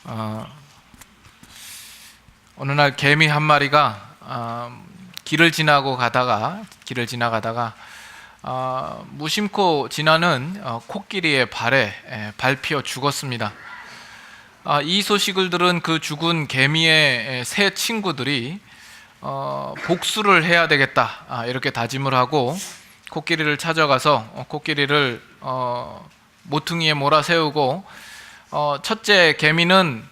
어, 어느 날 개미 한 마리가 길을 지나가다가 무심코 지나는 코끼리의 발에 밟혀 죽었습니다. 이 소식을 들은 그 죽은 개미의 새 친구들이 복수를 해야 되겠다, 이렇게 다짐을 하고 코끼리를 찾아가서 코끼리를 모퉁이에 몰아세우고 첫째 개미는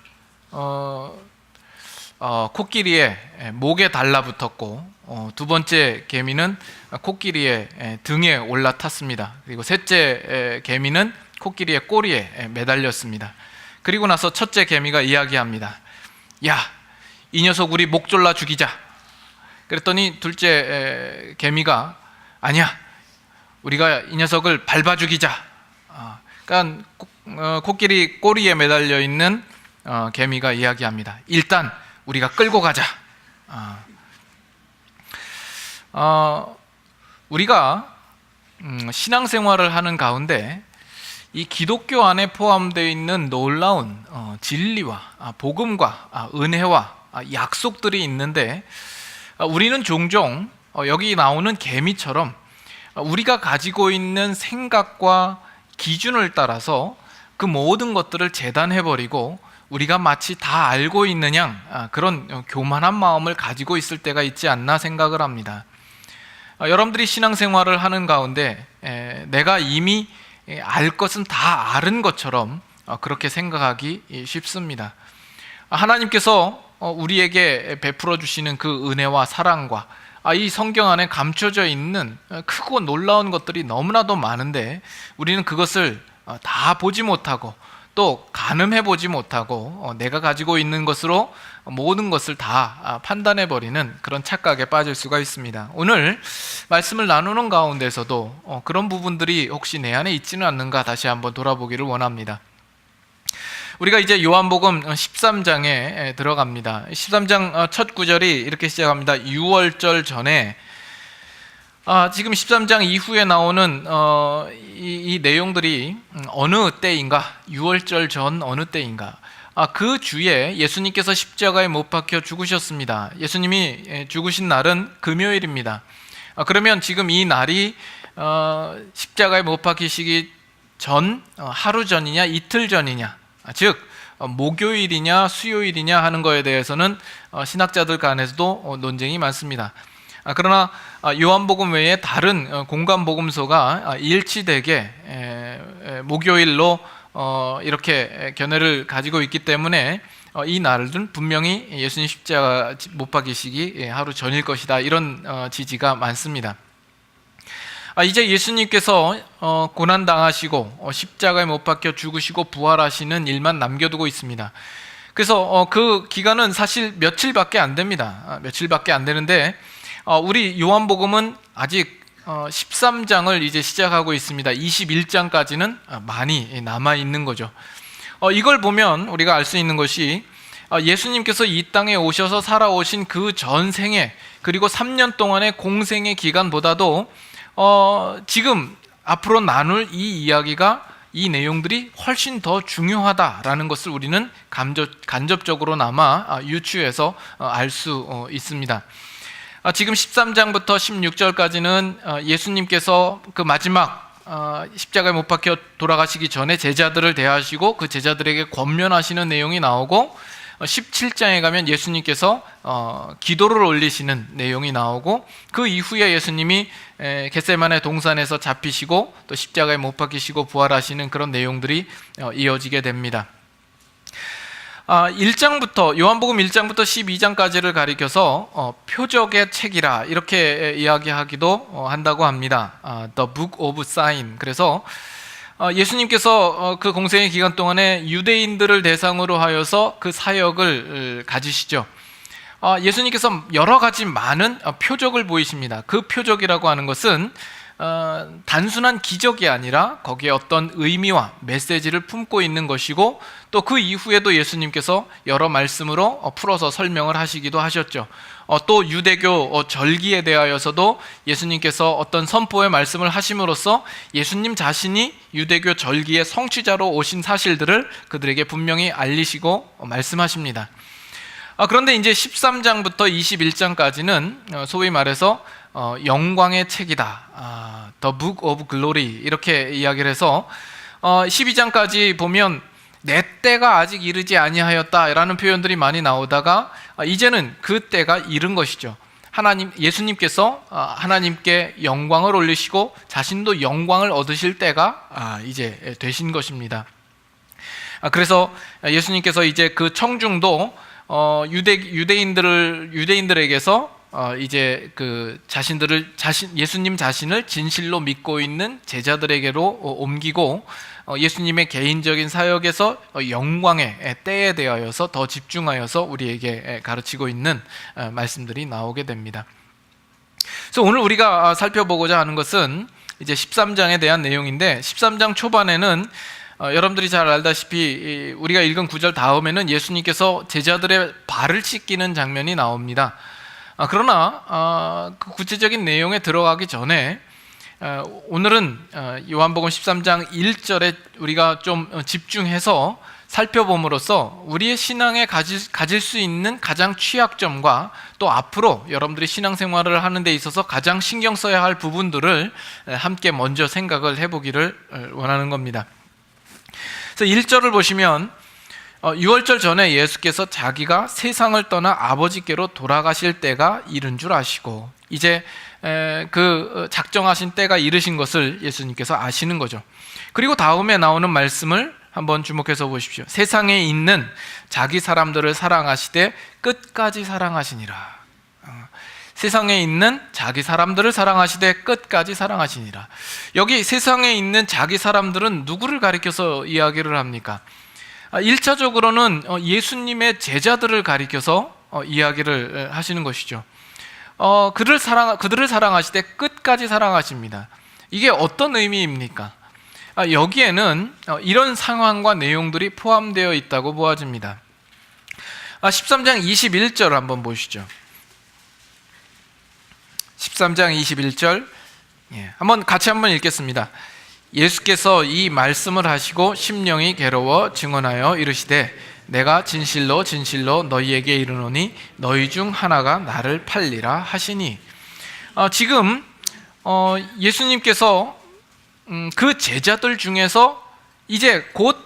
코끼리의 목에 달라붙었고, 두 번째 개미는 코끼리의 등에 올라탔습니다. 그리고 셋째 개미는 코끼리의 꼬리에 매달렸습니다. 그리고 나서 첫째 개미가 이야기합니다. 야, 이 녀석 우리 목 졸라 죽이자. 그랬더니 둘째 개미가 아니야, 우리가 이 녀석을 밟아 죽이자. 그러니까 코끼리 꼬리에 매달려 있는 개미가 이야기합니다. 일단 우리가 끌고 가자. 우리가 신앙생활을 하는 가운데 이 기독교 안에 포함되어 있는 놀라운 진리와 복음과 은혜와 약속들이 있는데, 우리는 종종 여기 나오는 개미처럼 우리가 가지고 있는 생각과 기준을 따라서 그 모든 것들을 재단해버리고 우리가 마치 다 알고 있는 양 그런 교만한 마음을 가지고 있을 때가 있지 않나 생각을 합니다. 여러분들이 신앙생활을 하는 가운데 내가 이미 알 것은 다 아는 것처럼 그렇게 생각하기 쉽습니다. 하나님께서 우리에게 베풀어 주시는 그 은혜와 사랑과 이 성경 안에 감춰져 있는 크고 놀라운 것들이 너무나도 많은데, 우리는 그것을 다 보지 못하고 또 가늠해 보지 못하고 내가 가지고 있는 것으로 모든 것을 다 판단해 버리는 그런 착각에 빠질 수가 있습니다. 오늘 말씀을 나누는 가운데서도 그런 부분들이 혹시 내 안에 있지는 않는가 다시 한번 돌아보기를 원합니다. 우리가 이제 요한복음 13장에 들어갑니다. 13장 첫 구절이 이렇게 시작합니다. 유월절 전에, 지금 13장 이후에 나오는 이 내용들이 어느 때인가, 유월절 전 어느 때인가, 그 주에 예수님께서 십자가에 못 박혀 죽으셨습니다. 예수님이 죽으신 날은 금요일입니다. 그러면 지금 이 날이 십자가에 못 박히시기 전 하루 전이냐 이틀 전이냐, 즉 목요일이냐 수요일이냐 하는 거에 대해서는 신학자들 간에서도 논쟁이 많습니다. 그러나 요한복음 외에 다른 공관복음서가 일치되게 목요일로 이렇게 견해를 가지고 있기 때문에 이 날은 분명히 예수님 십자가 못 박히시기 하루 전일 것이다, 이런 지지가 많습니다. 이제 예수님께서 고난당하시고 십자가에 못 박혀 죽으시고 부활하시는 일만 남겨두고 있습니다. 그래서 그 기간은 사실 며칠밖에 안 됩니다. 며칠밖에 안 되는데 우리 요한복음은 아직 13장을 이제 시작하고 있습니다. 21장까지는 많이 남아있는 거죠. 이걸 보면 우리가 알 수 있는 것이 예수님께서 이 땅에 오셔서 살아오신 그 전생에, 그리고 3년 동안의 공생의 기간보다도 지금 앞으로 나눌 이 이야기가, 이 내용들이 훨씬 더 중요하다라는 것을 우리는 간접적으로 나마 유추해서 알 수 있습니다. 지금 13장부터 16절까지는 예수님께서 그 마지막 십자가에 못 박혀 돌아가시기 전에 제자들을 대하시고 그 제자들에게 권면하시는 내용이 나오고, 17장에 가면 예수님께서 기도를 올리시는 내용이 나오고, 그 이후에 예수님이 겟세마네 동산에서 잡히시고 또 십자가에 못 박히시고 부활하시는 그런 내용들이 이어지게 됩니다. 1장부터 요한복음 1장부터 12장까지를 가리켜서 표적의 책이라 이렇게 이야기하기도 한다고 합니다. The Book of Sign. 그래서 예수님께서 그 공생의 기간 동안에 유대인들을 대상으로 하여서 그 사역을 가지시죠. 예수님께서 여러 가지 많은 표적을 보이십니다. 그 표적이라고 하는 것은 단순한 기적이 아니라 거기에 어떤 의미와 메시지를 품고 있는 것이고, 또 그 이후에도 예수님께서 여러 말씀으로 풀어서 설명을 하시기도 하셨죠. 또 유대교 절기에 대하여서도 예수님께서 어떤 선포의 말씀을 하심으로써 예수님 자신이 유대교 절기의 성취자로 오신 사실들을 그들에게 분명히 알리시고 말씀하십니다. 그런데 이제 13장부터 21장까지는 소위 말해서 영광의 책이다, The Book of Glory, 이렇게 이야기를 해서 12장까지 보면 내 때가 아직 이르지 아니하였다라는 표현들이 많이 나오다가 이제는 그 때가 이른 것이죠. 예수님께서 하나님께 영광을 올리시고 자신도 영광을 얻으실 때가 이제 되신 것입니다. 그래서 예수님께서 이제 그 청중도 유대인들에게서 이제 그 예수님 자신을 진실로 믿고 있는 제자들에게로 옮기고 예수님의 개인적인 사역에서 영광의 때에 대하여서 더 집중하여서 우리에게 가르치고 있는 말씀들이 나오게 됩니다. 그래서 오늘 우리가 살펴보고자 하는 것은 이제 13장에 대한 내용인데, 13장 초반에는 여러분들이 잘 알다시피 우리가 읽은 9절 다음에는 예수님께서 제자들의 발을 씻기는 장면이 나옵니다. 그러나 그 구체적인 내용에 들어가기 전에 오늘은 요한복음 13장 1절에 우리가 좀 집중해서 살펴봄으로써 우리의 신앙에 가질 수 있는 가장 취약점과 또 앞으로 여러분들이 신앙생활을 하는 데 있어서 가장 신경 써야 할 부분들을 함께 먼저 생각을 해보기를 원하는 겁니다. 그래서 1절을 보시면 유월절 전에 예수께서 자기가 세상을 떠나 아버지께로 돌아가실 때가 이른 줄 아시고, 이제 그 작정하신 때가 이르신 것을 예수님께서 아시는 거죠. 그리고 다음에 나오는 말씀을 한번 주목해서 보십시오. 세상에 있는 자기 사람들을 사랑하시되 끝까지 사랑하시니라. 세상에 있는 자기 사람들을 사랑하시되 끝까지 사랑하시니라. 여기 세상에 있는 자기 사람들은 누구를 가리켜서 이야기를 합니까? 1차적으로는 예수님의 제자들을 가리켜서 이야기를 하시는 것이죠. 그들을 사랑하시되 끝까지 사랑하십니다. 이게 어떤 의미입니까? 여기에는 이런 상황과 내용들이 포함되어 있다고 보아집니다. 13장 21절 한번 보시죠. 13장 21절 같이 한번 읽겠습니다. 예수께서 이 말씀을 하시고 심령이 괴로워 증언하여 이르시되 내가 진실로 진실로 너희에게 이르노니 너희 중 하나가 나를 팔리라 하시니, 지금 예수님께서 그 제자들 중에서 이제 곧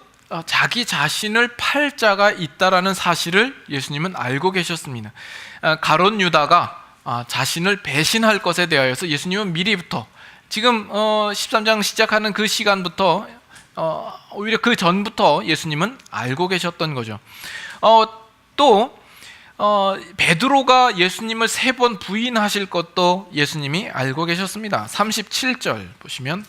자기 자신을 팔 자가 있다라는 사실을 예수님은 알고 계셨습니다. 가룟 유다가 자신을 배신할 것에 대하여서 예수님은 미리부터, 지금 13장 시작하는 그 시간부터 오히려 그 전부터 예수님은 알고 계셨던 거죠. 또 베드로가 예수님을 3번 부인하실 것도 예수님이 알고 계셨습니다. 37절 보시면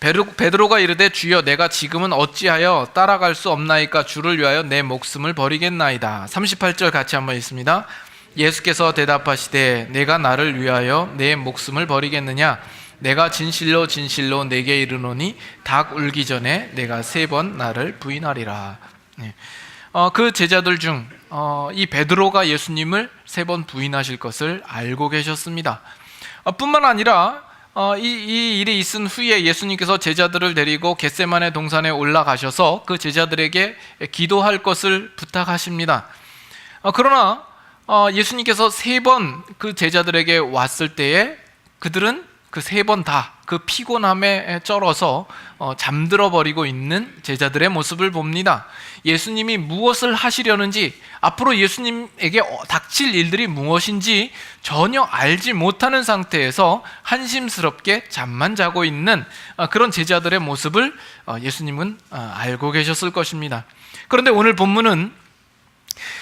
베드로가 이르되 주여 내가 지금은 어찌하여 따라갈 수 없나이까 주를 위하여 내 목숨을 버리겠나이다. 38절 같이 한번 읽습니다. 예수께서 대답하시되 내가 나를 위하여 내 목숨을 버리겠느냐? 내가 진실로 진실로 내게 이르노니 닭 울기 전에 내가 3번 나를 부인하리라. 그 제자들 중 이 베드로가 예수님을 3번 부인하실 것을 알고 계셨습니다. 뿐만 아니라 이 일이 있은 후에 예수님께서 제자들을 데리고 겟세마네 동산에 올라가셔서 그 제자들에게 기도할 것을 부탁하십니다. 그러나 예수님께서 3번 그 제자들에게 왔을 때에 그들은 그 3번 다 그 피곤함에 쩔어서 잠들어 버리고 있는 제자들의 모습을 봅니다. 예수님이 무엇을 하시려는지, 앞으로 예수님에게 닥칠 일들이 무엇인지 전혀 알지 못하는 상태에서 한심스럽게 잠만 자고 있는 그런 제자들의 모습을 예수님은 알고 계셨을 것입니다. 그런데 오늘 본문은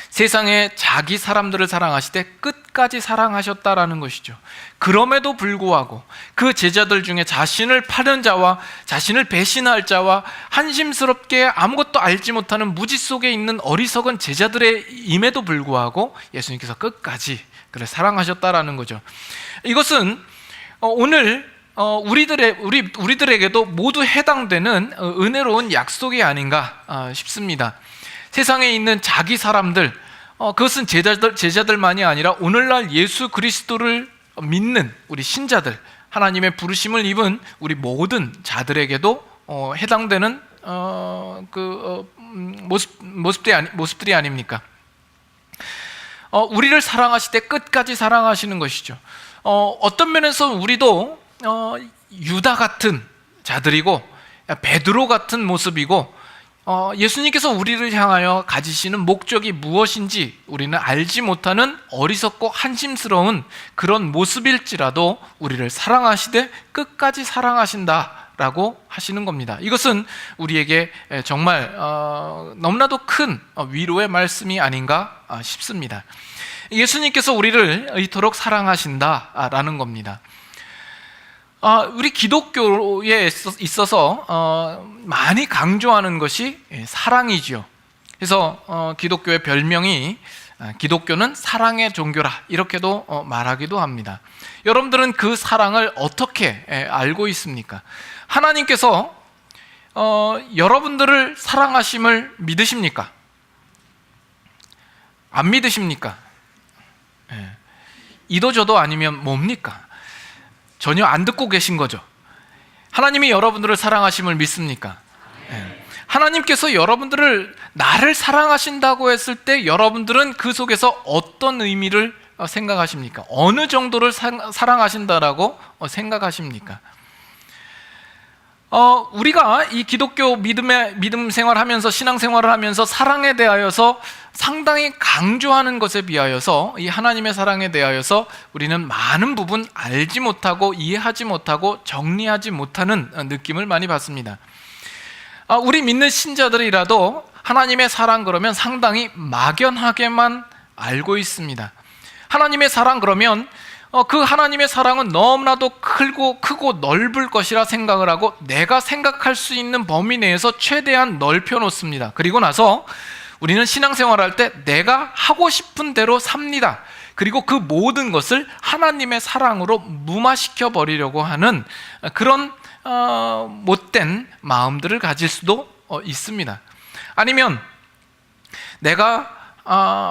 세상에 자기 사람들을 사랑하시되 끝까지 사랑하셨다라는 것이죠. 그럼에도 불구하고 그 제자들 중에 자신을 파는 자와 자신을 배신할 자와 한심스럽게 아무것도 알지 못하는 무지 속에 있는 어리석은 제자들의 임에도 불구하고 예수님께서 끝까지 그를 사랑하셨다라는 거죠. 이것은 오늘 우리들에게도 모두 해당되는 은혜로운 약속이 아닌가 싶습니다. 세상에 있는 자기 사람들, 그것은 제자들만이 아니라 오늘날 예수 그리스도를 믿는 우리 신자들, 하나님의 부르심을 입은 우리 모든 자들에게도 해당되는 모습들이 아닙니까? 우리를 사랑하실 때 끝까지 사랑하시는 것이죠. 어떤 면에서 우리도 유다 같은 자들이고 베드로 같은 모습이고, 예수님께서 우리를 향하여 가지시는 목적이 무엇인지 우리는 알지 못하는 어리석고 한심스러운 그런 모습일지라도 우리를 사랑하시되 끝까지 사랑하신다라고 하시는 겁니다. 이것은 우리에게 정말 너무나도 큰 위로의 말씀이 아닌가 싶습니다. 예수님께서 우리를 이토록 사랑하신다라는 겁니다. 우리 기독교에 있어서 많이 강조하는 것이 사랑이죠. 그래서 기독교의 별명이 기독교는 사랑의 종교라 이렇게도 말하기도 합니다. 여러분들은 그 사랑을 어떻게 알고 있습니까? 하나님께서 여러분들을 사랑하심을 믿으십니까? 안 믿으십니까? 이도저도 아니면 뭡니까? 전혀 안 듣고 계신 거죠. 하나님이 여러분들을 사랑하심을 믿습니까? 하나님께서 여러분들을 나를 사랑하신다고 했을 때 여러분들은 그 속에서 어떤 의미를 생각하십니까? 어느 정도를 사랑하신다라고 생각하십니까? 우리가 이 기독교 믿음 생활하면서 신앙생활을 하면서 사랑에 대하여서 상당히 강조하는 것에 비하여서 이 하나님의 사랑에 대하여서 우리는 많은 부분 알지 못하고 이해하지 못하고 정리하지 못하는 느낌을 많이 받습니다. 우리 믿는 신자들이라도 하나님의 사랑 그러면 상당히 막연하게만 알고 있습니다. 하나님의 사랑 그러면 그 하나님의 사랑은 너무나도 크고 넓을 것이라 생각을 하고 내가 생각할 수 있는 범위 내에서 최대한 넓혀 놓습니다. 그리고 나서 우리는 신앙생활을 할 때 내가 하고 싶은 대로 삽니다. 그리고 그 모든 것을 하나님의 사랑으로 무마시켜 버리려고 하는 그런 못된 마음들을 가질 수도 있습니다. 아니면 내가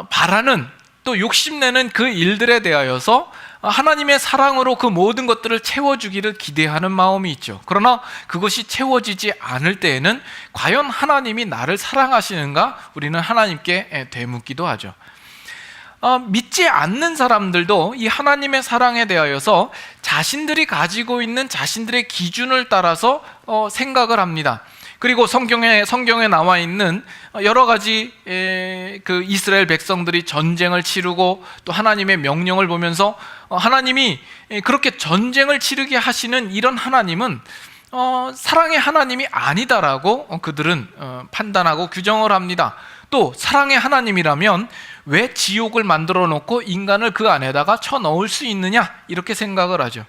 바라는 또 욕심내는 그 일들에 대하여서 하나님의 사랑으로 그 모든 것들을 채워주기를 기대하는 마음이 있죠. 그러나 그것이 채워지지 않을 때에는 과연 하나님이 나를 사랑하시는가? 우리는 하나님께 되묻기도 하죠. 믿지 않는 사람들도 이 하나님의 사랑에 대하여서 자신들이 가지고 있는 자신들의 기준을 따라서 생각을 합니다. 그리고 성경에 나와 있는 여러 가지 그 이스라엘 백성들이 전쟁을 치르고 또 하나님의 명령을 보면서 하나님이 그렇게 전쟁을 치르게 하시는 이런 하나님은 사랑의 하나님이 아니다라고 그들은 판단하고 규정을 합니다. 또 사랑의 하나님이라면 왜 지옥을 만들어 놓고 인간을 그 안에다가 쳐넣을 수 있느냐 이렇게 생각을 하죠.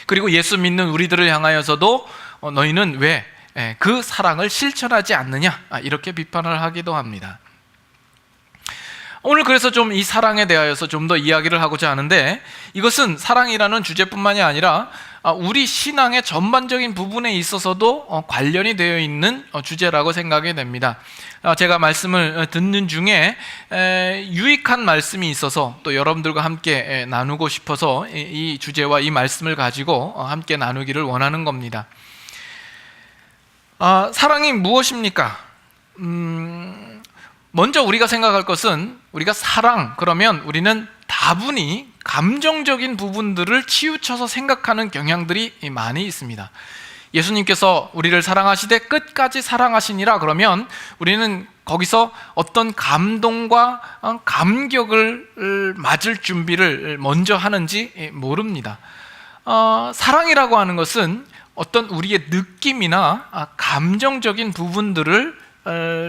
그리고 예수 믿는 우리들을 향하여서도 너희는 왜 그 사랑을 실천하지 않느냐 이렇게 비판을 하기도 합니다. 오늘 그래서 좀 이 사랑에 대하여서 좀 더 이야기를 하고자 하는데, 이것은 사랑이라는 주제뿐만이 아니라 우리 신앙의 전반적인 부분에 있어서도 관련이 되어 있는 주제라고 생각이 됩니다. 제가 말씀을 듣는 중에 유익한 말씀이 있어서 또 여러분들과 함께 나누고 싶어서 이 주제와 이 말씀을 가지고 함께 나누기를 원하는 겁니다. 사랑이 무엇입니까? 먼저 우리가 생각할 것은, 우리가 사랑 그러면 우리는 다분히 감정적인 부분들을 치우쳐서 생각하는 경향들이 많이 있습니다. 예수님께서 우리를 사랑하시되 끝까지 사랑하시니라 그러면 우리는 거기서 어떤 감동과 감격을 맞을 준비를 먼저 하는지 모릅니다. 사랑이라고 하는 것은 어떤 우리의 느낌이나 감정적인 부분들을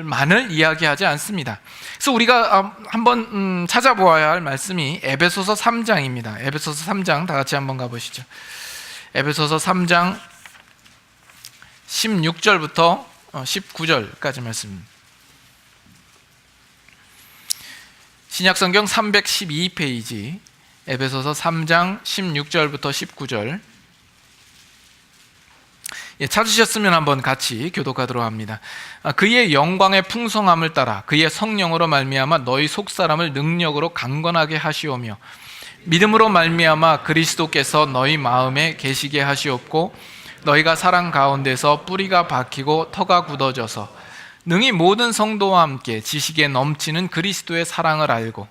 만을 이야기하지 않습니다. 그래서 우리가 한번 찾아보아야 할 말씀이 에베소서 3장입니다. 에베소서 3장 다 같이 한번 가보시죠. 에베소서 3장 16절부터 19절까지 말씀. 신약성경 312페이지 에베소서 3장 16절부터 19절. 찾으셨으면 한번 같이 교독하도록 합니다. 그의 영광의 풍성함을 따라 그의 성령으로 말미암아 너희 속사람을 능력으로 강건하게 하시오며 믿음으로 말미암아 그리스도께서 너희 마음에 계시게 하시옵고 너희가 사랑 가운데서 뿌리가 박히고 터가 굳어져서 능히 모든 성도와 함께 지식에 넘치는 그리스도의 사랑을 알고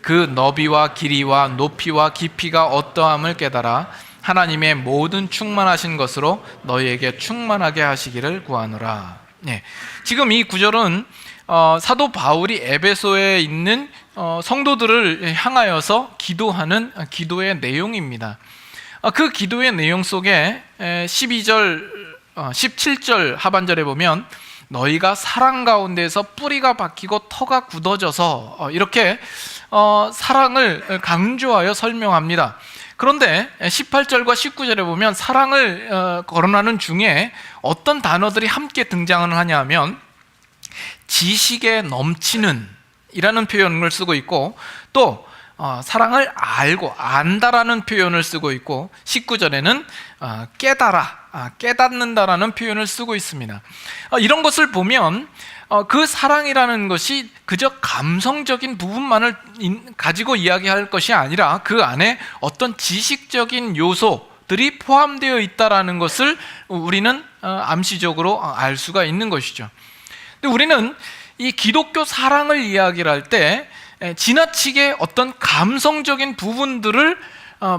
그 너비와 길이와 높이와 깊이가 어떠함을 깨달아 하나님의 모든 충만하신 것으로 너희에게 충만하게 하시기를 구하노라. 지금 이 구절은 사도 바울이 에베소에 있는 성도들을 향하여서 기도하는 기도의 내용입니다. 그 기도의 내용 속에 12절, 17절 하반절에 보면 너희가 사랑 가운데서 뿌리가 박히고 터가 굳어져서 이렇게 사랑을 강조하여 설명합니다. 그런데 18절과 19절에 보면 사랑을 거론하는 중에 어떤 단어들이 함께 등장을 하냐면 지식에 넘치는 이라는 표현을 쓰고 있고 또 사랑을 알고 안다라는 표현을 쓰고 있고 19절에는 깨닫는다라는 표현을 쓰고 있습니다. 이런 것을 보면 그 사랑이라는 것이 그저 감성적인 부분만을 가지고 이야기할 것이 아니라 그 안에 어떤 지식적인 요소들이 포함되어 있다라는 것을 우리는 암시적으로 알 수가 있는 것이죠. 근데 우리는 이 기독교 사랑을 이야기를 할 때 지나치게 어떤 감성적인 부분들을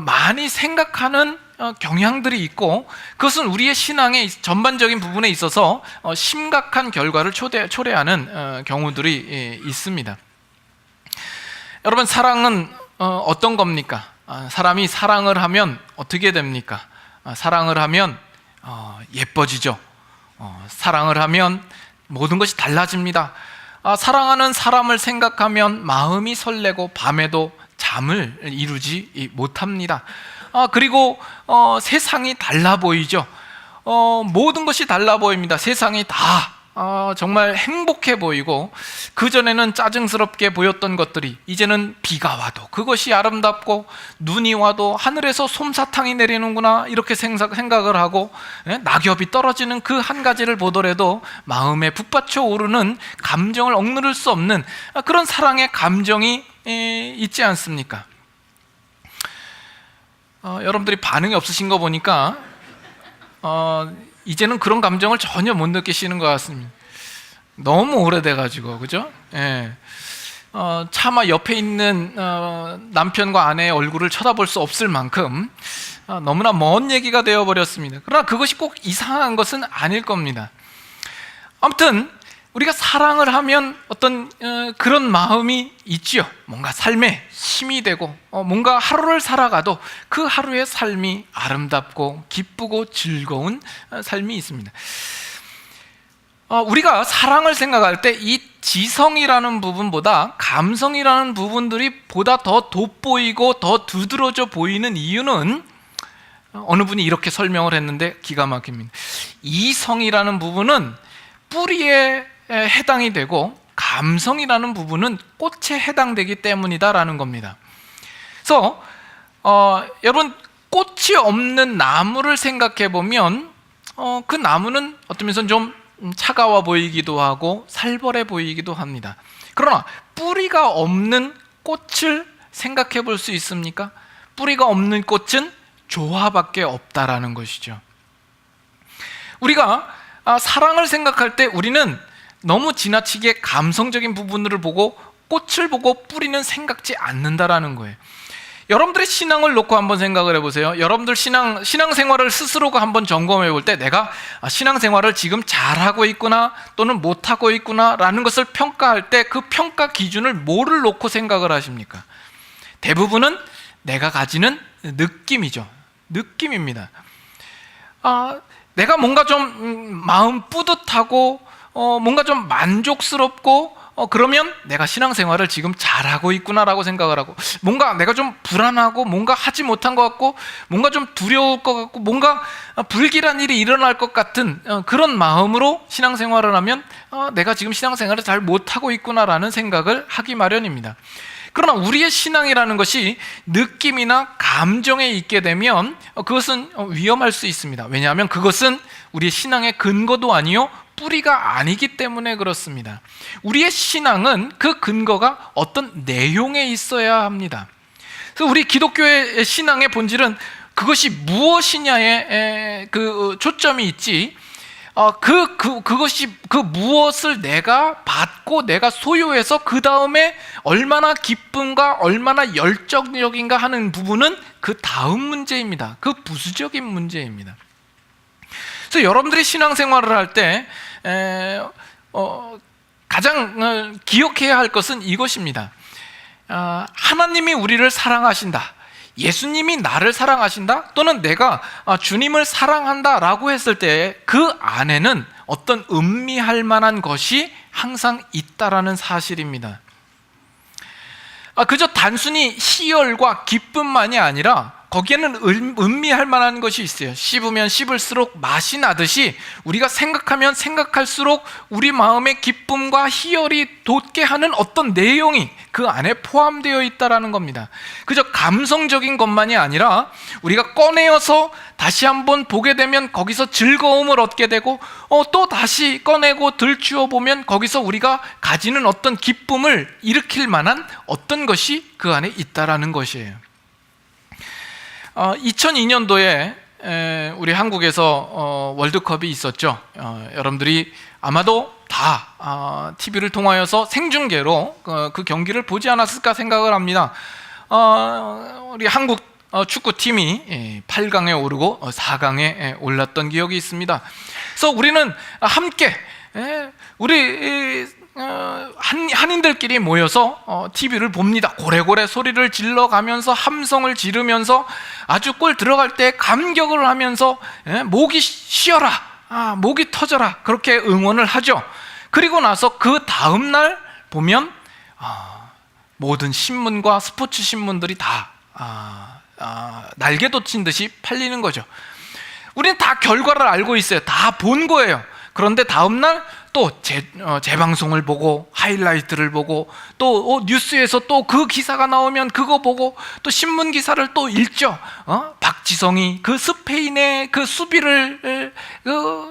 많이 생각하는 경향들이 있고 그것은 우리의 신앙의 전반적인 부분에 있어서 심각한 결과를 초래하는 경우들이 있습니다. 여러분, 사랑은 어떤 겁니까? 사람이 사랑을 하면 어떻게 됩니까? 사랑을 하면 예뻐지죠. 사랑을 하면 모든 것이 달라집니다. 사랑하는 사람을 생각하면 마음이 설레고 밤에도 잠을 이루지 못합니다. 그리고 세상이 달라 보이죠. 모든 것이 달라 보입니다. 세상이 다 정말 행복해 보이고 그전에는 짜증스럽게 보였던 것들이 이제는 비가 와도 그것이 아름답고 눈이 와도 하늘에서 솜사탕이 내리는구나 이렇게 생각을 하고 낙엽이 떨어지는 그 한 가지를 보더라도 마음에 북받쳐 오르는 감정을 억누를 수 없는 그런 사랑의 감정이 있지 않습니까? 여러분들이 반응이 없으신 거 보니까 이제는 그런 감정을 전혀 못 느끼시는 것 같습니다. 너무 오래돼가지고, 그죠? 차마 옆에 있는 남편과 아내의 얼굴을 쳐다볼 수 없을 만큼 너무나 먼 얘기가 되어버렸습니다. 그러나 그것이 꼭 이상한 것은 아닐 겁니다. 아무튼 우리가 사랑을 하면 어떤 그런 마음이 있죠. 뭔가 삶에 힘이 되고 뭔가 하루를 살아가도 그 하루의 삶이 아름답고 기쁘고 즐거운 삶이 있습니다. 우리가 사랑을 생각할 때 이 지성이라는 부분보다 감성이라는 부분들이 보다 더 돋보이고 더 두드러져 보이는 이유는 어느 분이 이렇게 설명을 했는데 기가 막힙니다. 이성이라는 부분은 뿌리에 해당이 되고 감성이라는 부분은 꽃에 해당되기 때문이다라는 겁니다. 그래서 여러분, 꽃이 없는 나무를 생각해 보면 그 나무는 어떤 면에서는 좀 차가워 보이기도 하고 살벌해 보이기도 합니다. 그러나 뿌리가 없는 꽃을 생각해 볼 수 있습니까? 뿌리가 없는 꽃은 조화밖에 없다라는 것이죠. 우리가 사랑을 생각할 때 우리는 너무 지나치게 감성적인 부분들을 보고 꽃을 보고 뿌리는 생각지 않는다라는 거예요. 여러분들의 신앙을 놓고 한번 생각을 해보세요. 여러분들 신앙생활을 스스로가 한번 점검해 볼 때 내가 신앙생활을 지금 잘하고 있구나 또는 못하고 있구나 라는 것을 평가할 때 그 평가 기준을 뭐를 놓고 생각을 하십니까? 대부분은 내가 가지는 느낌이죠. 느낌입니다. 내가 뭔가 좀 마음 뿌듯하고 뭔가 좀 만족스럽고 그러면 내가 신앙생활을 지금 잘하고 있구나라고 생각을 하고, 뭔가 내가 좀 불안하고 뭔가 하지 못한 것 같고 뭔가 좀 두려울 것 같고 뭔가 불길한 일이 일어날 것 같은 그런 마음으로 신앙생활을 하면 내가 지금 신앙생활을 잘 못하고 있구나라는 생각을 하기 마련입니다. 그러나 우리의 신앙이라는 것이 느낌이나 감정에 있게 되면 그것은 위험할 수 있습니다. 왜냐하면 그것은 우리의 신앙의 근거도 아니요 뿌리가 아니기 때문에 그렇습니다. 우리의 신앙은 그 근거가 어떤 내용에 있어야 합니다. 그래서 우리 기독교의 신앙의 본질은 그것이 무엇이냐에 그 초점이 있지, 그것이 그 무엇을 내가 받고 내가 소유해서 그 다음에 얼마나 기쁨과 얼마나 열정적인가 하는 부분은 그 다음 문제입니다. 그 부수적인 문제입니다. 그래서 여러분들이 신앙생활을 할 때 가장 기억해야 할 것은 이것입니다. 하나님이 우리를 사랑하신다, 예수님이 나를 사랑하신다, 또는 내가 주님을 사랑한다 라고 했을 때 그 안에는 어떤 음미할 만한 것이 항상 있다라는 사실입니다. 그저 단순히 희열과 기쁨만이 아니라 거기에는 음미할 만한 것이 있어요. 씹으면 씹을수록 맛이 나듯이 우리가 생각하면 생각할수록 우리 마음의 기쁨과 희열이 돋게 하는 어떤 내용이 그 안에 포함되어 있다는 겁니다. 그저 감성적인 것만이 아니라 우리가 꺼내어서 다시 한번 보게 되면 거기서 즐거움을 얻게 되고 또 다시 꺼내고 들추어 보면 거기서 우리가 가지는 어떤 기쁨을 일으킬 만한 어떤 것이 그 안에 있다는 것이에요. 2002년도에 우리 한국에서 월드컵이 있었죠. 여러분들이 아마도 다 TV를 통하여서 생중계로 그 경기를 보지 않았을까 생각을 합니다. 우리 한국 축구팀이 8강에 오르고 4강에 올랐던 기억이 있습니다. 그래서 우리는 함께 우리 한인들끼리 모여서 TV를 봅니다. 고래고래 소리를 질러가면서 함성을 지르면서 아주 골 들어갈 때 감격을 하면서 목이 쉬어라, 목이 터져라, 그렇게 응원을 하죠. 그리고 나서 그 다음날 보면 모든 신문과 스포츠 신문들이 다 날개 돋친 듯이 팔리는 거죠. 우리는 다 결과를 알고 있어요. 다 본 거예요. 그런데 다음날 또 재방송을 보고 하이라이트를 보고 또 뉴스에서 또 그 기사가 나오면 그거 보고 또 신문 기사를 또 읽죠. 박지성이 그 스페인의 그 수비를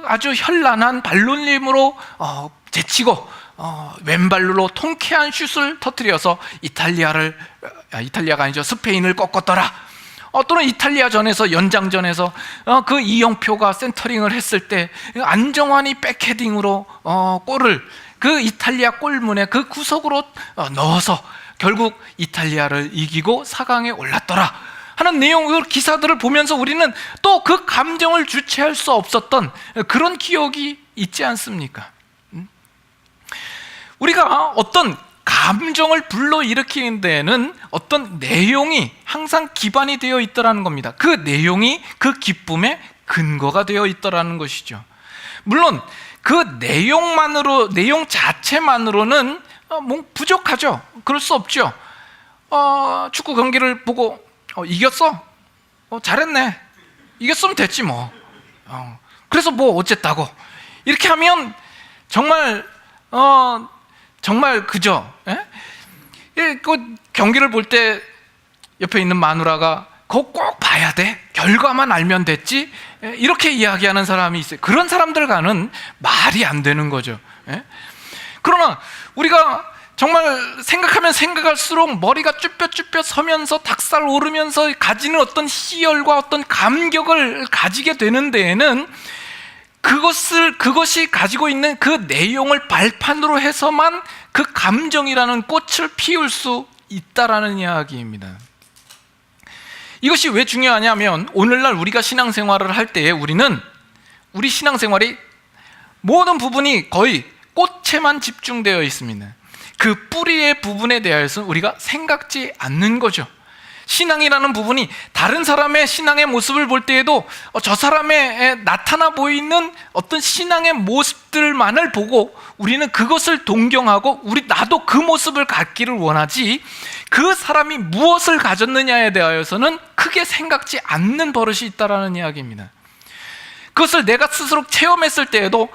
아주 현란한 발놀림으로 제치고 왼발로 통쾌한 슛을 터뜨려서 이탈리아가 아니죠, 스페인을 꺾었더라. 또는 이탈리아전에서 연장전에서 그 이영표가 센터링을 했을 때 안정환이 백헤딩으로 골을 그 이탈리아 골문에 그 구석으로 넣어서 결국 이탈리아를 이기고 4강에 올랐더라 하는 내용의 기사들을 보면서 우리는 또 그 감정을 주체할 수 없었던 그런 기억이 있지 않습니까? 우리가 어떤 감정을 불러일으키는 데에는 어떤 내용이 항상 기반이 되어 있더라는 겁니다. 그 내용이 그 기쁨의 근거가 되어 있더라는 것이죠. 물론 그 내용 자체만으로는 부족하죠. 그럴 수 없죠. 축구 경기를 보고 이겼어? 잘했네. 이겼으면 됐지 뭐. 그래서 뭐 어쨌다고 이렇게 하면 정말 그죠? 그 경기를 볼 때 옆에 있는 마누라가 그거 꼭 봐야 돼? 결과만 알면 됐지? 이렇게 이야기하는 사람이 있어요. 그런 사람들과는 말이 안 되는 거죠. 그러나 우리가 정말 생각하면 생각할수록 머리가 쭈뼛쭈뼛 서면서 닭살 오르면서 가지는 어떤 희열과 어떤 감격을 가지게 되는 데에는 그것이 가지고 있는 그 내용을 발판으로 해서만 그 감정이라는 꽃을 피울 수 있다라는 이야기입니다. 이것이 왜 중요하냐면 오늘날 우리가 신앙생활을 할 때에 우리 신앙생활이 모든 부분이 거의 꽃에만 집중되어 있습니다. 그 뿌리의 부분에 대해서는 우리가 생각지 않는 거죠. 신앙이라는 부분이 다른 사람의 신앙의 모습을 볼 때에도 저 사람의 나타나 보이는 어떤 신앙의 모습들만을 보고 우리는 그것을 동경하고 나도 그 모습을 갖기를 원하지, 그 사람이 무엇을 가졌느냐에 대하여서는 크게 생각지 않는 버릇이 있다라는 이야기입니다. 그것을 내가 스스로 체험했을 때에도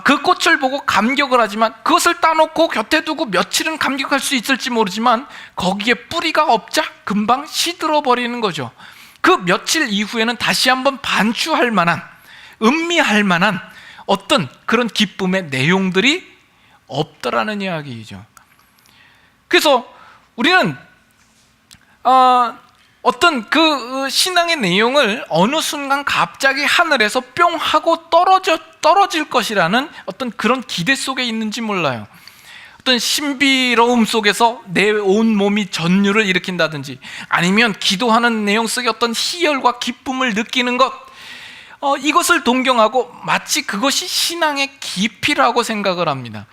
그 꽃을 보고 감격을 하지만 그것을 따놓고 곁에 두고 며칠은 감격할 수 있을지 모르지만 거기에 뿌리가 없자 금방 시들어 버리는 거죠. 그 며칠 이후에는 다시 한번 반추할 만한, 음미할 만한 어떤 그런 기쁨의 내용들이 없더라는 이야기이죠. 그래서 우리는 어떤 그 신앙의 내용을 어느 순간 갑자기 하늘에서 뿅 하고 떨어질 것이라는 어떤 그런 기대 속에 있는지 몰라요. 어떤 신비로움 속에서 내 온 몸이 전율을 일으킨다든지, 아니면 기도하는 내용 속에 어떤 희열과 기쁨을 느끼는 것, 이것을 동경하고 마치 그것이 신앙의 깊이라고 생각을 합니다.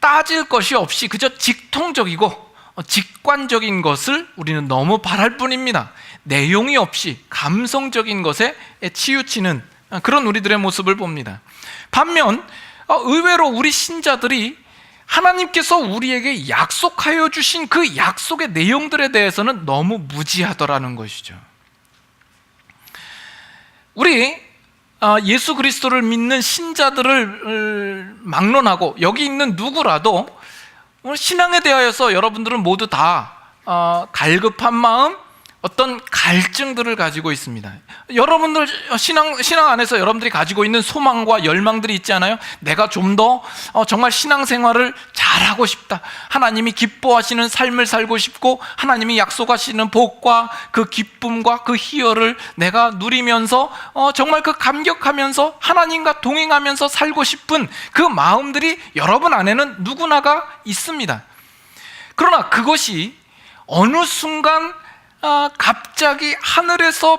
따질 것이 없이 그저 직통적이고 직관적인 것을 우리는 너무 바랄 뿐입니다. 내용이 없이 감성적인 것에 치우치는 그런 우리들의 모습을 봅니다. 반면 의외로 우리 신자들이 하나님께서 우리에게 약속하여 주신 그 약속의 내용들에 대해서는 너무 무지하더라는 것이죠. 우리 예수 그리스도를 믿는 신자들을 막론하고 여기 있는 누구라도 신앙에 대하여서 여러분들은 모두 다 갈급한 마음, 어떤 갈증들을 가지고 있습니다. 여러분들 신앙 안에서 여러분들이 가지고 있는 소망과 열망들이 있지 않아요? 내가 좀 더 정말 신앙생활을 잘하고 싶다, 하나님이 기뻐하시는 삶을 살고 싶고 하나님이 약속하시는 복과 그 기쁨과 그 희열을 내가 누리면서 정말 그 감격하면서 하나님과 동행하면서 살고 싶은 그 마음들이 여러분 안에는 누구나가 있습니다. 그러나 그것이 어느 순간 갑자기 하늘에서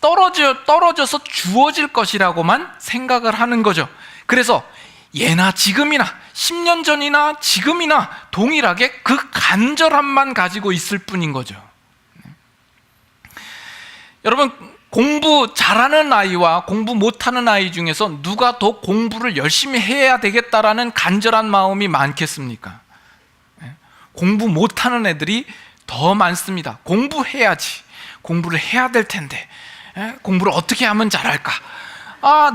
떨어져서 주어질 것이라고만 생각을 하는 거죠. 그래서 예나 지금이나 10년 전이나 지금이나 동일하게 그 간절함만 가지고 있을 뿐인 거죠. 여러분, 공부 잘하는 아이와 공부 못하는 아이 중에서 누가 더 공부를 열심히 해야 되겠다라는 간절한 마음이 많겠습니까? 공부 못하는 애들이 더 많습니다. 공부해야지, 공부를 해야 될 텐데 공부를 어떻게 하면 잘할까?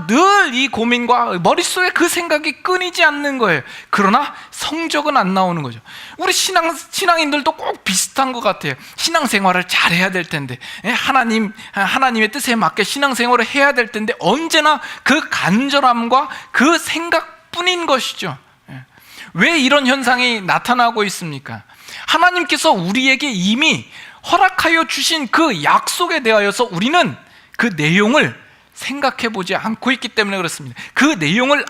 늘 이 고민과 머릿속에 그 생각이 끊이지 않는 거예요. 그러나 성적은 안 나오는 거죠. 우리 신앙인들도 꼭 비슷한 것 같아요. 신앙생활을 잘해야 될 텐데, 하나님의 뜻에 맞게 신앙생활을 해야 될 텐데 언제나 그 간절함과 그 생각뿐인 것이죠. 왜 이런 현상이 나타나고 있습니까? 하나님께서 우리에게 이미 허락하여 주신 그 약속에 대하여서 우리는 그 내용을 생각해 보지 않고 있기 때문에 그렇습니다. 그 내용을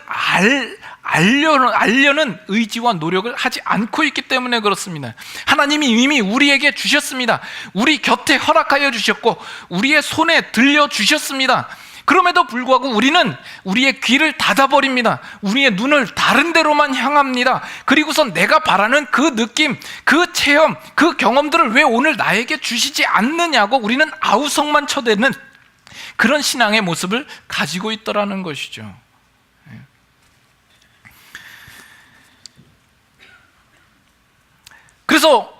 알려는 의지와 노력을 하지 않고 있기 때문에 그렇습니다. 하나님이 이미 우리에게 주셨습니다. 우리 곁에 허락하여 주셨고 우리의 손에 들려주셨습니다. 그럼에도 불구하고 우리는 우리의 귀를 닫아버립니다. 우리의 눈을 다른 데로만 향합니다. 그리고선 내가 바라는 그 느낌, 그 체험, 그 경험들을 왜 오늘 나에게 주시지 않느냐고 우리는 아우성만 쳐대는 그런 신앙의 모습을 가지고 있더라는 것이죠. 그래서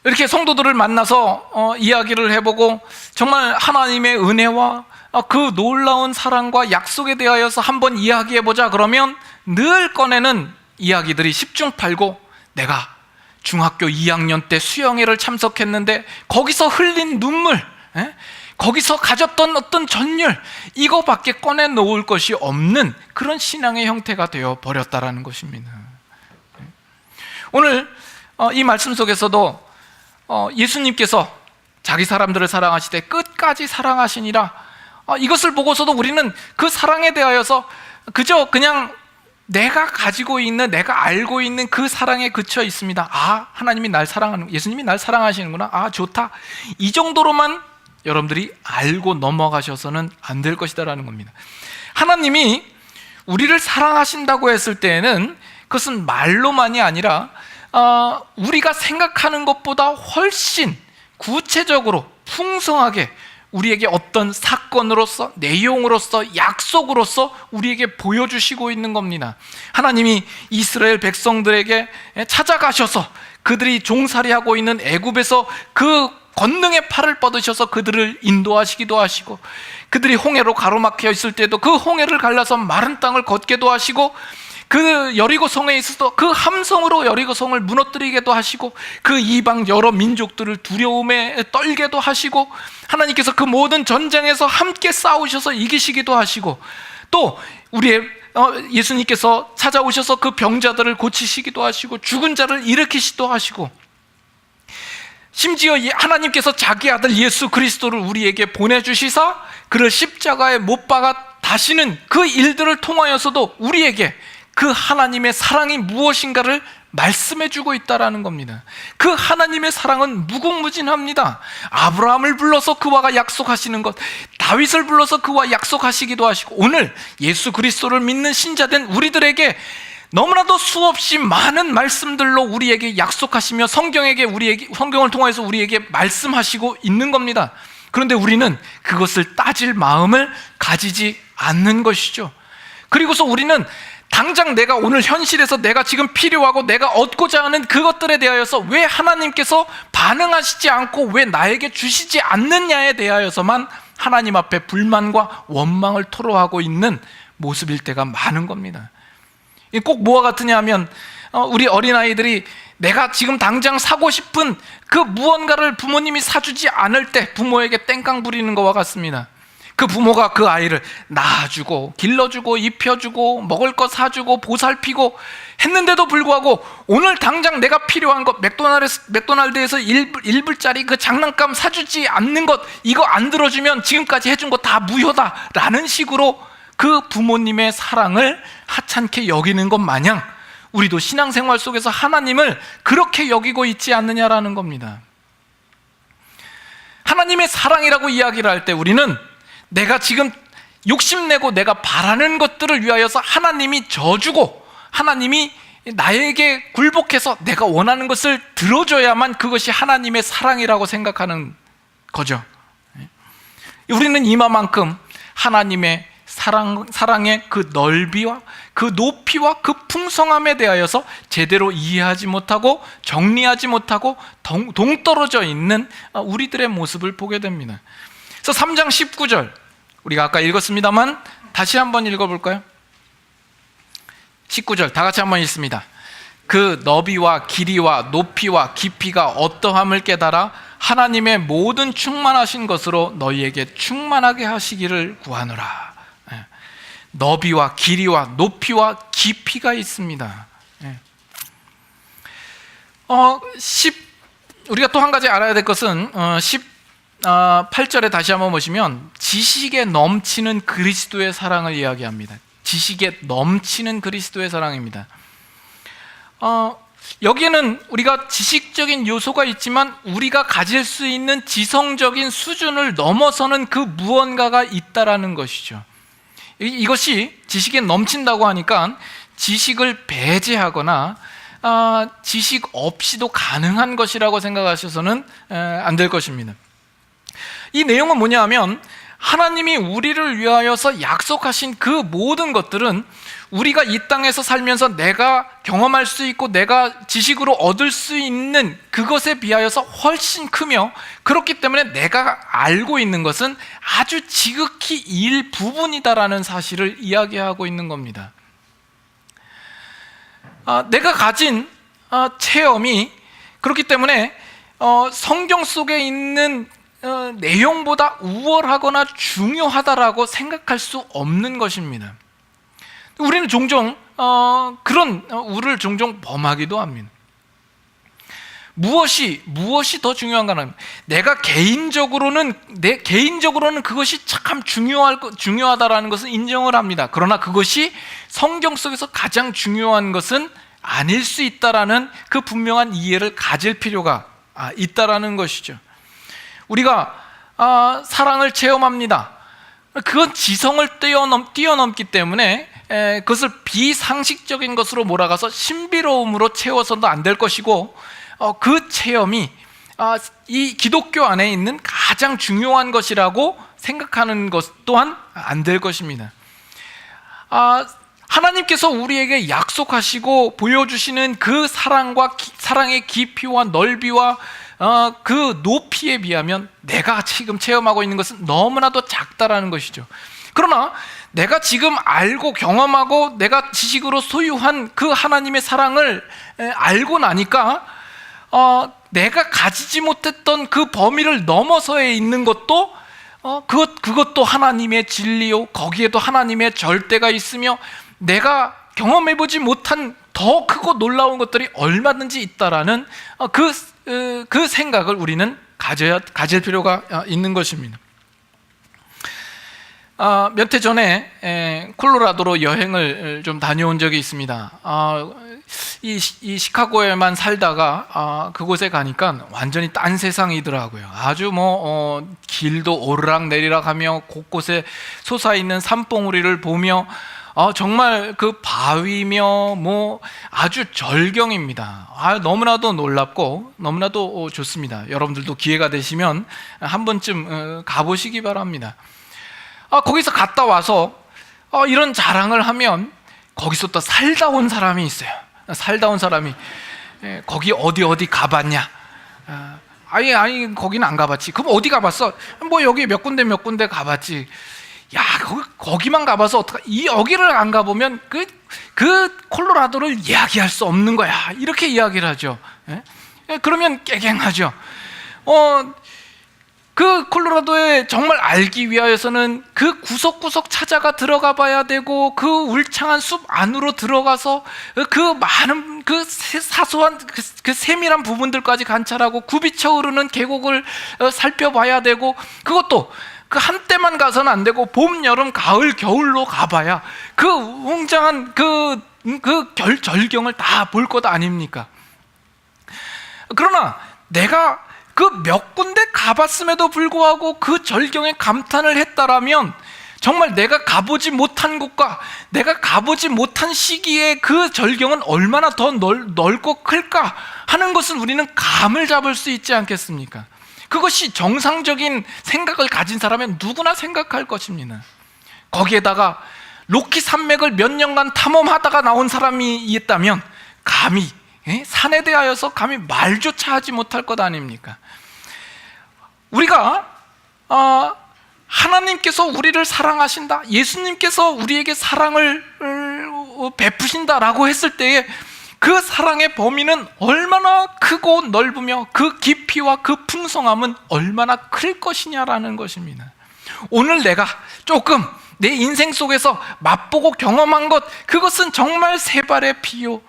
이렇게 성도들을 만나서 이야기를 해보고 정말 하나님의 은혜와 그 놀라운 사랑과 약속에 대하여서 한번 이야기해보자 그러면 늘 꺼내는 이야기들이 10중 8구, 내가 중학교 2학년 때 수영회를 참석했는데 거기서 흘린 눈물, 거기서 가졌던 어떤 전율, 이거밖에 꺼내놓을 것이 없는 그런 신앙의 형태가 되어버렸다라는 것입니다. 오늘 이 말씀 속에서도 예수님께서 자기 사람들을 사랑하시되 끝까지 사랑하시니라, 이것을 보고서도 우리는 그 사랑에 대하여서 그냥 내가 가지고 있는, 내가 알고 있는 그 사랑에 그쳐 있습니다. 하나님이 날 사랑하는, 예수님이 날 사랑하시는구나, 좋다, 이 정도로만 여러분들이 알고 넘어가셔서는 안 될 것이다라는 겁니다. 하나님이 우리를 사랑하신다고 했을 때에는 그것은 말로만이 아니라 우리가 생각하는 것보다 훨씬 구체적으로 풍성하게 우리에게 어떤 사건으로서, 내용으로서, 약속으로서 우리에게 보여주시고 있는 겁니다. 하나님이 이스라엘 백성들에게 찾아가셔서 그들이 종살이하고 있는 애굽에서 그 권능의 팔을 뻗으셔서 그들을 인도하시기도 하시고, 그들이 홍해로 가로막혀 있을 때도 그 홍해를 갈라서 마른 땅을 걷게도 하시고, 그 여리고 성에 있어서 그 함성으로 여리고 성을 무너뜨리게도 하시고, 그 이방 여러 민족들을 두려움에 떨게도 하시고, 하나님께서 그 모든 전쟁에서 함께 싸우셔서 이기시기도 하시고, 또 우리의 예수님께서 찾아오셔서 그 병자들을 고치시기도 하시고, 죽은 자를 일으키시기도 하시고, 심지어 하나님께서 자기 아들 예수 그리스도를 우리에게 보내주시사 그를 십자가에 못 박아 다시는 그 일들을 통하여서도 우리에게 그 하나님의 사랑이 무엇인가를 말씀해주고 있다라는 겁니다. 그 하나님의 사랑은 무궁무진합니다. 아브라함을 불러서 그와 약속하시는 것, 다윗을 불러서 그와 약속하시기도 하시고, 오늘 예수 그리스도를 믿는 신자된 우리들에게 너무나도 수없이 많은 말씀들로 우리에게 약속하시며 성경을 통해서 우리에게 말씀하시고 있는 겁니다. 그런데 우리는 그것을 따질 마음을 가지지 않는 것이죠. 그리고서 우리는 당장 내가 오늘 현실에서 내가 지금 필요하고 내가 얻고자 하는 그것들에 대하여서 왜 하나님께서 반응하시지 않고 왜 나에게 주시지 않느냐에 대하여서만 하나님 앞에 불만과 원망을 토로하고 있는 모습일 때가 많은 겁니다. 꼭 뭐와 같으냐 하면 우리 어린아이들이 내가 지금 당장 사고 싶은 그 무언가를 부모님이 사주지 않을 때 부모에게 땡깡 부리는 것과 같습니다. 그 부모가 그 아이를 낳아주고 길러주고 입혀주고 먹을 것 사주고 보살피고 했는데도 불구하고 오늘 당장 내가 필요한 것, 맥도날드에서 1불짜리 그 장난감 사주지 않는 것, 이거 안 들어주면 지금까지 해준 거 다 무효다 라는 식으로 그 부모님의 사랑을 하찮게 여기는 것 마냥 우리도 신앙생활 속에서 하나님을 그렇게 여기고 있지 않느냐라는 겁니다. 하나님의 사랑이라고 이야기를 할 때 우리는 내가 지금 욕심내고 내가 바라는 것들을 위하여서 하나님이 져주고 하나님이 나에게 굴복해서 내가 원하는 것을 들어줘야만 그것이 하나님의 사랑이라고 생각하는 거죠. 우리는 이마만큼 하나님의 사랑의 그 넓이와 그 높이와 그 풍성함에 대하여서 제대로 이해하지 못하고 정리하지 못하고 동떨어져 있는 우리들의 모습을 보게 됩니다. 그래서 3장 19절 우리가 아까 읽었습니다만 다시 한번 읽어볼까요? 19절 다 같이 한번 읽습니다. 그 너비와 길이와 높이와 깊이가 어떠함을 깨달아 하나님의 모든 충만하신 것으로 너희에게 충만하게 하시기를 구하노라. 너비와 길이와 높이와 깊이가 있습니다. 우리가 또 한 가지 알아야 될 것은 18절에 다시 한번 보시면 지식에 넘치는 그리스도의 사랑을 이야기합니다. 지식에 넘치는 그리스도의 사랑입니다. 여기에는 우리가 지식적인 요소가 있지만 우리가 가질 수 있는 지성적인 수준을 넘어서는 그 무언가가 있다라는 것이죠. 이것이 지식에 넘친다고 하니까 지식을 배제하거나 지식 없이도 가능한 것이라고 생각하셔서는 안 될 것입니다. 이 내용은 뭐냐 하면 하나님이 우리를 위하여서 약속하신 그 모든 것들은 우리가 이 땅에서 살면서 내가 경험할 수 있고 내가 지식으로 얻을 수 있는 그것에 비하여서 훨씬 크며, 그렇기 때문에 내가 알고 있는 것은 아주 지극히 일부분이다라는 사실을 이야기하고 있는 겁니다. 내가 가진 체험이 그렇기 때문에 성경 속에 있는 내용보다 우월하거나 중요하다라고 생각할 수 없는 것입니다. 우리는 종종 그런 우를 종종 범하기도 합니다. 무엇이 더 중요한가는 내가 개인적으로는 그것이 참 중요하다라는 것은 인정을 합니다. 그러나 그것이 성경 속에서 가장 중요한 것은 아닐 수 있다라는 그 분명한 이해를 가질 필요가 있다라는 것이죠. 우리가 사랑을 체험합니다. 그건 지성을 뛰어넘기 때문에 그것을 비상식적인 것으로 몰아가서 신비로움으로 채워서도 안 될 것이고, 그 체험이 이 기독교 안에 있는 가장 중요한 것이라고 생각하는 것 또한 안 될 것입니다. 하나님께서 우리에게 약속하시고 보여주시는 그 사랑의 깊이와 넓이와 그 높이에 비하면 내가 지금 체험하고 있는 것은 너무나도 작다라는 것이죠. 그러나 내가 지금 알고 경험하고 내가 지식으로 소유한 그 하나님의 사랑을 알고 나니까 내가 가지지 못했던 그 범위를 넘어서에 있는 것도 그것도 하나님의 진리요, 거기에도 하나님의 절대가 있으며 내가 경험해보지 못한 더 크고 놀라운 것들이 얼마든지 있다라는 그 생각을 우리는 가질 필요가 있는 것입니다. 몇 해 전에 콜로라도로 여행을 좀 다녀온 적이 있습니다. 이 시카고에만 살다가 그곳에 가니까 완전히 딴 세상이더라고요. 아주 길도 오르락 내리락 하며 곳곳에 솟아있는 산봉우리를 보며 정말 그 바위며 아주 절경입니다. 너무나도 놀랍고 너무나도 좋습니다. 여러분들도 기회가 되시면 한 번쯤 가보시기 바랍니다. 거기서 갔다 와서 이런 자랑을 하면 거기서 또 살다 온 사람이 있어요. 살다 온 사람이 거기 어디 가봤냐? 아니 거기는 안 가봤지. 그럼 어디 가봤어? 여기 몇 군데 가봤지. 야, 거기만 가봐서 여기를 안 가보면 그 콜로라도를 이야기할 수 없는 거야. 이렇게 이야기를 하죠. 그러면 깨갱하죠. 그 콜로라도에 정말 알기 위하여서는 그 구석구석 찾아가 들어가 봐야 되고 그 울창한 숲 안으로 들어가서 그 많은 그 사소한 그 세밀한 부분들까지 관찰하고 굽이쳐 흐르는 계곡을 살펴봐야 되고, 그것도 그 한때만 가서는 안 되고 봄, 여름, 가을, 겨울로 가봐야 그 웅장한 그 절경을 다 볼 것 아닙니까? 그러나 내가 그 몇 군데 가봤음에도 불구하고 그 절경에 감탄을 했다라면 정말 내가 가보지 못한 곳과 내가 가보지 못한 시기에 그 절경은 얼마나 더 넓고 클까 하는 것을 우리는 감을 잡을 수 있지 않겠습니까? 그것이 정상적인 생각을 가진 사람은 누구나 생각할 것입니다. 거기에다가 로키 산맥을 몇 년간 탐험하다가 나온 사람이 있다면 감히 산에 대하여서 감히 말조차 하지 못할 것 아닙니까? 우리가 하나님께서 우리를 사랑하신다, 예수님께서 우리에게 사랑을 베푸신다라고 했을 때에 그 사랑의 범위는 얼마나 크고 넓으며 그 깊이와 그 풍성함은 얼마나 클 것이냐라는 것입니다. 오늘 내가 조금 내 인생 속에서 맛보고 경험한 것, 그것은 정말 세 발의 피요,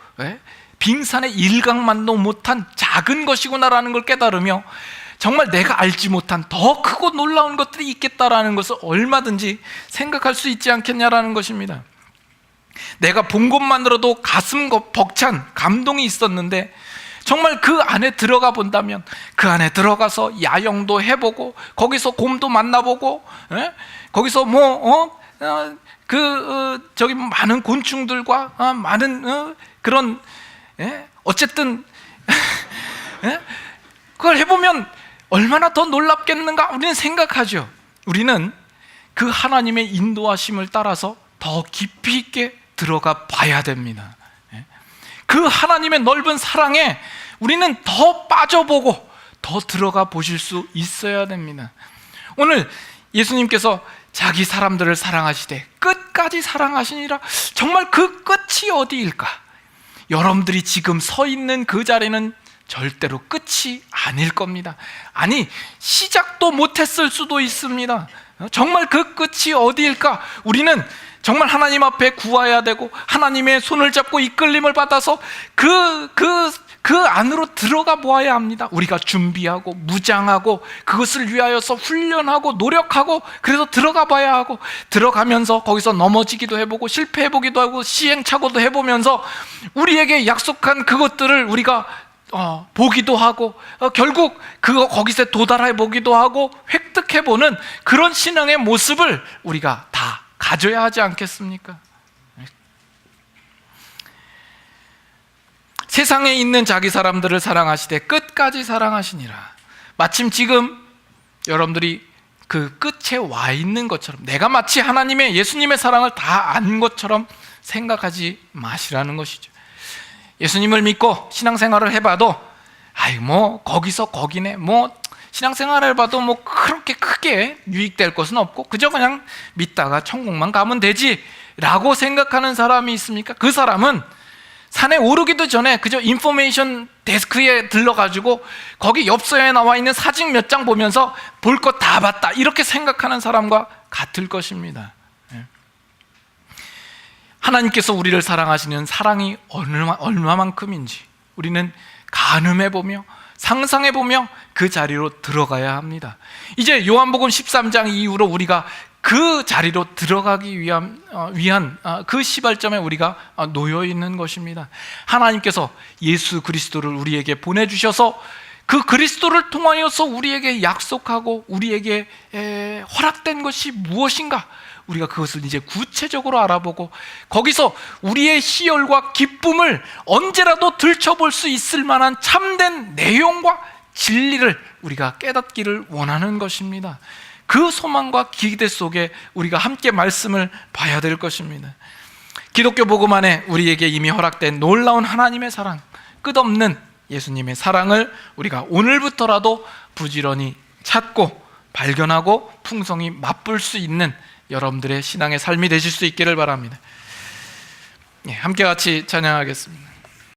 빙산의 일각만도 못한 작은 것이구나라는 걸 깨달으며 정말 내가 알지 못한 더 크고 놀라운 것들이 있겠다라는 것을 얼마든지 생각할 수 있지 않겠냐라는 것입니다. 내가 본 것만으로도 가슴 벅찬 감동이 있었는데 정말 그 안에 들어가 본다면, 그 안에 들어가서 야영도 해보고 거기서 곰도 만나보고 거기서 저기 많은 곤충들과 많은 그런 어쨌든 그걸 해보면 얼마나 더 놀랍겠는가 우리는 생각하죠. 우리는 그 하나님의 인도하심을 따라서 더 깊이 있게 들어가 봐야 됩니다. 그 하나님의 넓은 사랑에 우리는 더 빠져보고 더 들어가 보실 수 있어야 됩니다. 오늘 예수님께서 자기 사람들을 사랑하시되 끝까지 사랑하시니라. 정말 그 끝이 어디일까? 여러분들이 지금 서 있는 그 자리는 절대로 끝이 아닐 겁니다. 아니, 시작도 못했을 수도 있습니다. 정말 그 끝이 어디일까? 우리는 정말 하나님 앞에 구해야 되고 하나님의 손을 잡고 이끌림을 받아서 그 안으로 들어가 보아야 합니다. 우리가 준비하고 무장하고 그것을 위하여서 훈련하고 노력하고 그래서 들어가 봐야 하고, 들어가면서 거기서 넘어지기도 해보고 실패해보기도 하고 시행착오도 해보면서 우리에게 약속한 그것들을 우리가 보기도 하고 결국 거기서 도달해 보기도 하고 획득해 보는 그런 신앙의 모습을 우리가 다 가져야 하지 않겠습니까? 세상에 있는 자기 사람들을 사랑하시되 끝까지 사랑하시니라. 마침 지금 여러분들이 그 끝에 와 있는 것처럼, 내가 마치 하나님의 예수님의 사랑을 다 안 것처럼 생각하지 마시라는 것이죠. 예수님을 믿고 신앙생활을 해봐도 아이 뭐 거기서 거기네, 뭐 신앙생활을 봐도 뭐 그렇게 크게 유익될 것은 없고 그저 그냥 믿다가 천국만 가면 되지 라고 생각하는 사람이 있습니까? 그 사람은 산에 오르기도 전에 그저 인포메이션 데스크에 들러가지고 거기 엽서에 나와 있는 사진 몇 장 보면서 볼 것 다 봤다 이렇게 생각하는 사람과 같을 것입니다. 하나님께서 우리를 사랑하시는 사랑이 얼마만큼인지 우리는 가늠해보며 상상해보며 그 자리로 들어가야 합니다. 이제 요한복음 13장 이후로 우리가 그 자리로 들어가기 위한 그 시발점에 우리가 놓여 있는 것입니다. 하나님께서 예수 그리스도를 우리에게 보내주셔서 그 그리스도를 통하여서 우리에게 약속하고 우리에게 허락된 것이 무엇인가, 우리가 그것을 이제 구체적으로 알아보고 거기서 우리의 희열과 기쁨을 언제라도 들춰볼 수 있을 만한 참된 내용과 진리를 우리가 깨닫기를 원하는 것입니다. 그 소망과 기대 속에 우리가 함께 말씀을 봐야 될 것입니다. 기독교 복음 안에 우리에게 이미 허락된 놀라운 하나님의 사랑, 끝없는 예수님의 사랑을 우리가 오늘부터라도 부지런히 찾고 발견하고 풍성히 맛볼 수 있는 여러분들의 신앙의 삶이 되실 수 있기를 바랍니다. 함께 같이 찬양하겠습니다.